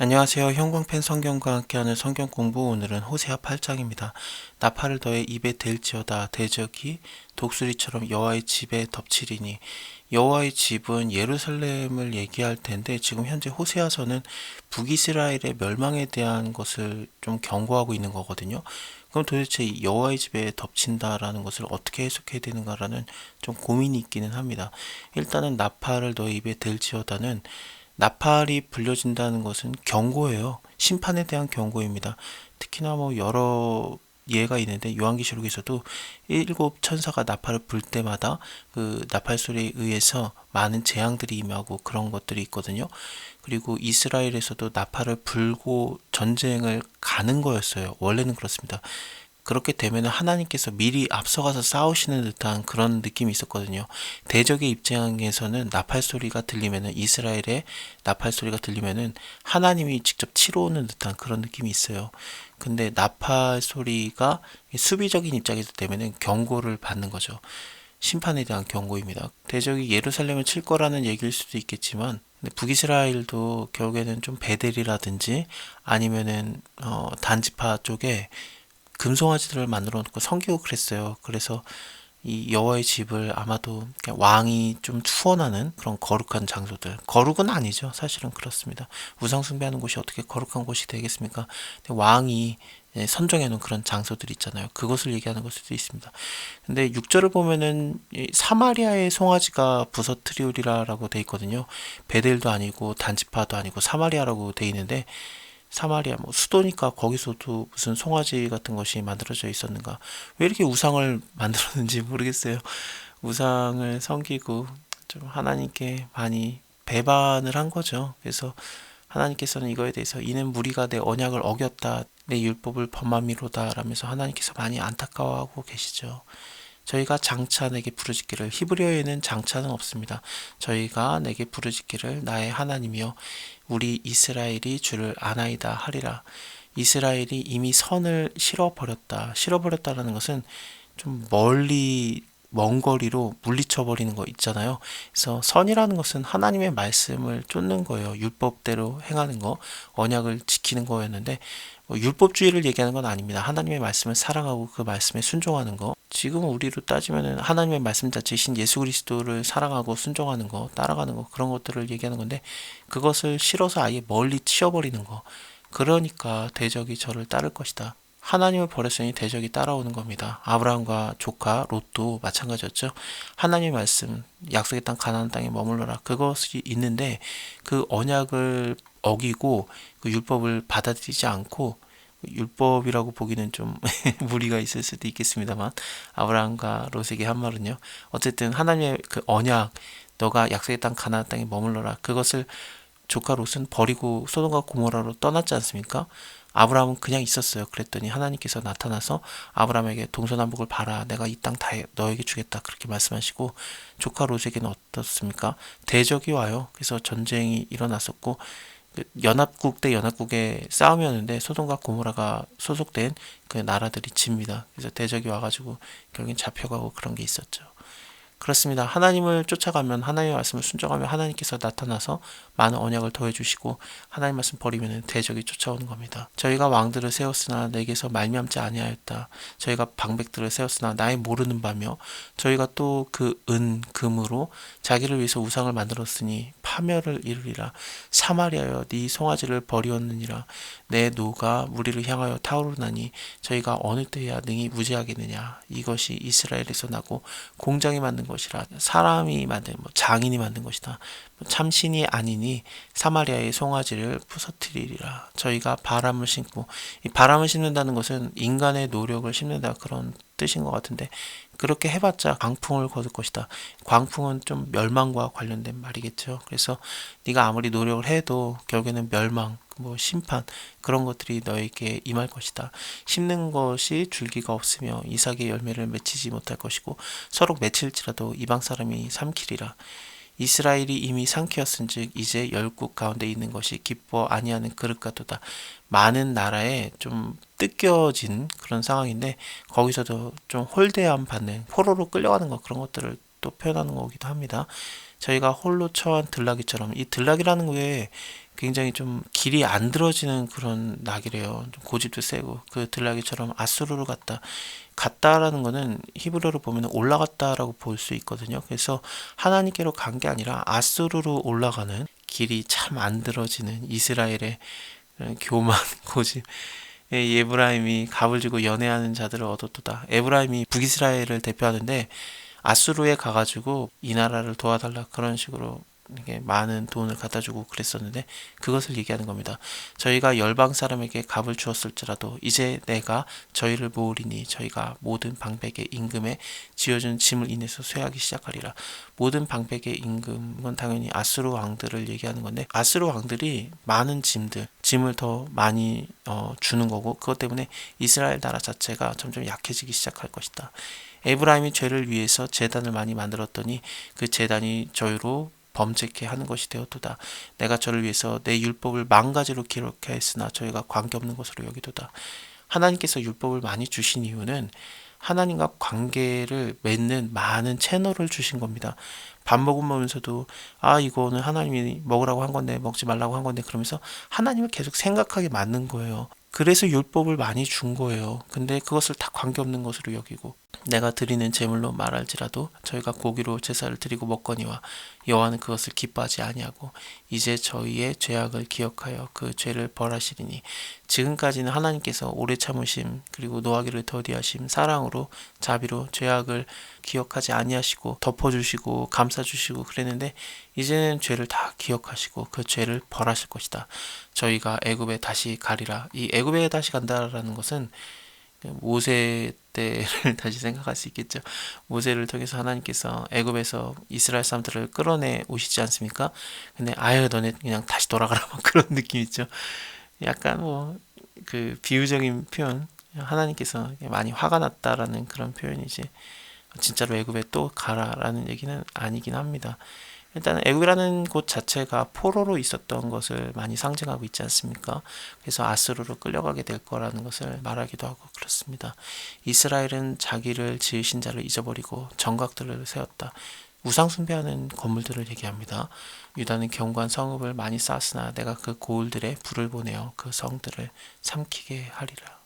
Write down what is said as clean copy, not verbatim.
안녕하세요. 형광펜 성경과 함께하는 성경 공부. 오늘은 호세아 8장입니다. 나팔을 더해 입에 댈지어다. 대적이 독수리처럼 여호와의 집에 덮치리니. 여호와의 집은 예루살렘을 얘기할 텐데 지금 현재 호세아서는 북이스라엘의 멸망에 대한 것을 좀 경고하고 있는 거거든요. 그럼 도대체 이 여호와의 집에 덮친다라는 것을 어떻게 해석해야 되는가라는 좀 고민이 있기는 합니다. 일단은 나팔을 더해 입에 댈지어다는 나팔이 불려진다는 것은 경고예요. 심판에 대한 경고입니다. 특히나 뭐 여러 예가 있는데 요한계시록에서도 일곱 천사가 나팔을 불 때마다 그 나팔 소리에 의해서 많은 재앙들이 임하고 그런 것들이 있거든요. 그리고 이스라엘에서도 나팔을 불고 전쟁을 가는 거였어요. 원래는 그렇습니다. 그렇게 되면 하나님께서 미리 앞서가서 싸우시는 듯한 그런 느낌이 있었거든요. 대적의 입장에서는 나팔 소리가 들리면은 이스라엘의 나팔 소리가 들리면은 하나님이 직접 치러 오는 듯한 그런 느낌이 있어요. 근데 나팔 소리가 수비적인 입장에서 되면은 경고를 받는 거죠. 심판에 대한 경고입니다. 대적이 예루살렘을 칠 거라는 얘기일 수도 있겠지만 북이스라엘도 결국에는 좀 베델이라든지 아니면은 단지파 쪽에 금송아지들을 만들어 놓고 섬기고 그랬어요. 그래서 이 여호와의 집을 아마도 왕이 좀 투혼하는 그런 거룩한 장소들, 거룩은 아니죠. 사실은 그렇습니다. 우상 숭배하는 곳이 어떻게 거룩한 곳이 되겠습니까? 근데 왕이 선정해 놓은 그런 장소들이 있잖아요. 그것을 얘기하는 걸 수도 있습니다. 근데 6절을 보면은 사마리아의 송아지가 부서뜨리우리라라고 돼 있거든요. 베델도 아니고 단지파도 아니고 사마리아라고 돼 있는데, 사마리아 뭐 수도니까 거기서도 무슨 송아지 같은 것이 만들어져 있었는가? 왜 이렇게 우상을 만들었는지 모르겠어요. 우상을 섬기고 좀 하나님께 많이 배반을 한 거죠. 그래서 하나님께서는 이거에 대해서 이는 무리가 내 언약을 어겼다, 내 율법을 범함이로다 라면서 하나님께서 많이 안타까워하고 계시죠. 저희가 장차 내게 부르짖기를, 히브리어에는 장차는 없습니다. 저희가 내게 부르짖기를 나의 하나님이여 우리 이스라엘이 주를 아나이다 하리라. 이스라엘이 이미 선을 실어버렸다. 실어버렸다라는 것은 좀 멀리 먼 거리로 물리쳐 버리는 거 있잖아요. 그래서 선이라는 것은 하나님의 말씀을 쫓는 거예요. 율법대로 행하는 거, 언약을 지키는 거였는데 뭐 율법주의를 얘기하는 건 아닙니다. 하나님의 말씀을 사랑하고 그 말씀에 순종하는 거. 지금 우리로 따지면은 하나님의 말씀 자체이신 예수 그리스도를 사랑하고 순종하는 거, 따라가는 거, 그런 것들을 얘기하는 건데 그것을 싫어서 아예 멀리 치워버리는 거. 그러니까 대적이 저를 따를 것이다. 하나님을 버렸으니 대적이 따라오는 겁니다. 아브라함과 조카 롯도 마찬가지였죠. 하나님의 말씀, 약속의 땅 가나안 땅에 머물러라. 그것이 있는데 그 언약을 어기고 그 율법을 받아들이지 않고, 율법이라고 보기는 좀 무리가 있을 수도 있겠습니다만 아브라함과 롯에게 한 말은요. 어쨌든 하나님의 그 언약, 너가 약속의 땅 가나안 땅에 머물러라. 그것을 조카 롯은 버리고 소돔과 고모라로 떠났지 않습니까? 아브라함은 그냥 있었어요. 그랬더니 하나님께서 나타나서 아브라함에게 동서남북을 봐라. 내가 이 땅 다 너에게 주겠다. 그렇게 말씀하시고, 조카 롯에게는 어떻습니까? 대적이 와요. 그래서 전쟁이 일어났었고, 연합국 대 연합국의 싸움이었는데 소돔과 고모라가 소속된 그 나라들이 집니다. 그래서 대적이 와가지고 결국엔 잡혀가고 그런 게 있었죠. 그렇습니다. 하나님을 쫓아가면, 하나님의 말씀을 순종하면 하나님께서 나타나서 많은 언약을 더해주시고, 하나님 말씀 버리면 대적이 쫓아오는 겁니다. 저희가 왕들을 세웠으나 내게서 말미암지 아니하였다. 저희가 방백들을 세웠으나 나의 모르는 바며, 저희가 또 그 금으로 자기를 위해서 우상을 만들었으니 파멸을 이루리라. 사마리아여 네 송아지를 버리었느니라. 내 노가 무리를 향하여 타오르나니 저희가 어느 때야 능히 무지하겠느냐. 이것이 이스라엘에서 나고 공장이 만든 것이라. 사람이 만든, 장인이 만든 것이다. 참신이 아니니 사마리아의 송아지를 부서뜨리리라. 저희가 바람을 심고, 이 바람을 심는다는 것은 인간의 노력을 심는다, 그런 뜻인 것 같은데, 그렇게 해봤자 광풍을 거둘 것이다. 광풍은 좀 멸망과 관련된 말이겠죠. 그래서 네가 아무리 노력을 해도 결국에는 멸망, 뭐 심판, 그런 것들이 너에게 임할 것이다. 심는 것이 줄기가 없으며 이삭의 열매를 맺히지 못할 것이고 서로 맺힐지라도 이방 사람이 삼키리라. 이스라엘이 이미 상키었은즉 이제 열국 가운데 있는 것이 기뻐 아니하는 그릇 같도다. 많은 나라에 좀 뜯겨진 그런 상황인데 거기서도 좀 홀대함 받는, 포로로 끌려가는 것, 그런 것들을 또 표현하는 거기도 합니다. 저희가 홀로 처한 들나귀처럼, 이 들나귀라는 게 굉장히 좀 길이 안 들어지는 그런 낙이래요. 좀 고집도 세고 그 들나귀처럼 아수르로 갔다라는 거는 히브리어로 보면 올라갔다라고 볼 수 있거든요. 그래서 하나님께로 간 게 아니라 아수르로 올라가는 길이 참 안 들어지는 이스라엘의 그런 교만 고집. 에브라임이 갑을 주고 연애하는 자들을 얻었도다. 에브라임이 북이스라엘을 대표하는데 아수르에 가가지고 이 나라를 도와달라 그런 식으로 이게 많은 돈을 갖다 주고 그랬었는데 그것을 얘기하는 겁니다. 저희가 열방 사람에게 값을 주었을지라도 이제 내가 저희를 모으리니 저희가 모든 방백의 임금에 지어준 짐을 인해서 쇠하기 시작하리라. 모든 방백의 임금은 당연히 아수르 왕들을 얘기하는 건데 아수르 왕들이 많은 짐을 더 많이 주는 거고 그것 때문에 이스라엘 나라 자체가 점점 약해지기 시작할 것이다. 에브라임이 죄를 위해서 제단을 많이 만들었더니 그 제단이 저희로 범죄케 하는 것이 되었도다. 내가 저를 위해서 내 율법을 만가지로 기록하였으나 저희가 관계없는 것으로 여기도다. 하나님께서 율법을 많이 주신 이유는 하나님과 관계를 맺는 많은 채널을 주신 겁니다. 밥 먹으면서도 이거는 하나님이 먹으라고 한 건데 먹지 말라고 한 건데 그러면서 하나님을 계속 생각하게 만든 거예요. 그래서 율법을 많이 준 거예요. 근데 그것을 다 관계없는 것으로 여기고 내가 드리는 제물로 말할지라도 저희가 고기로 제사를 드리고 먹거니와 여호와는 그것을 기뻐하지 아니하고 이제 저희의 죄악을 기억하여 그 죄를 벌하시리니 지금까지는 하나님께서 오래 참으심 그리고 노하기를 더디하심 사랑으로 자비로 죄악을 기억하지 아니하시고 덮어주시고 감싸주시고 그랬는데 이제는 죄를 다 기억하시고 그 죄를 벌하실 것이다. 저희가 애굽에 다시 가리라. 이 애굽에 다시 간다라는 것은 모세 때를 다시 생각할 수 있겠죠. 모세를 통해서 하나님께서 애굽에서 이스라엘 사람들을 끌어내 오시지 않습니까? 근데 너네 그냥 다시 돌아가라 뭐 그런 느낌 있죠. 약간 그 비유적인 표현, 하나님께서 많이 화가 났다라는 그런 표현이지 진짜로 애굽에 또 가라라는 얘기는 아니긴 합니다. 일단 애굽이라는 곳 자체가 포로로 있었던 것을 많이 상징하고 있지 않습니까? 그래서 아수르로 끌려가게 될 거라는 것을 말하기도 하고 그렇습니다. 이스라엘은 자기를 지으신 자를 잊어버리고 정각들을 세웠다. 우상 숭배하는 건물들을 얘기합니다. 유다는 견고한 성읍을 많이 쌓았으나 내가 그 고을들에 불을 보내어 그 성들을 삼키게 하리라.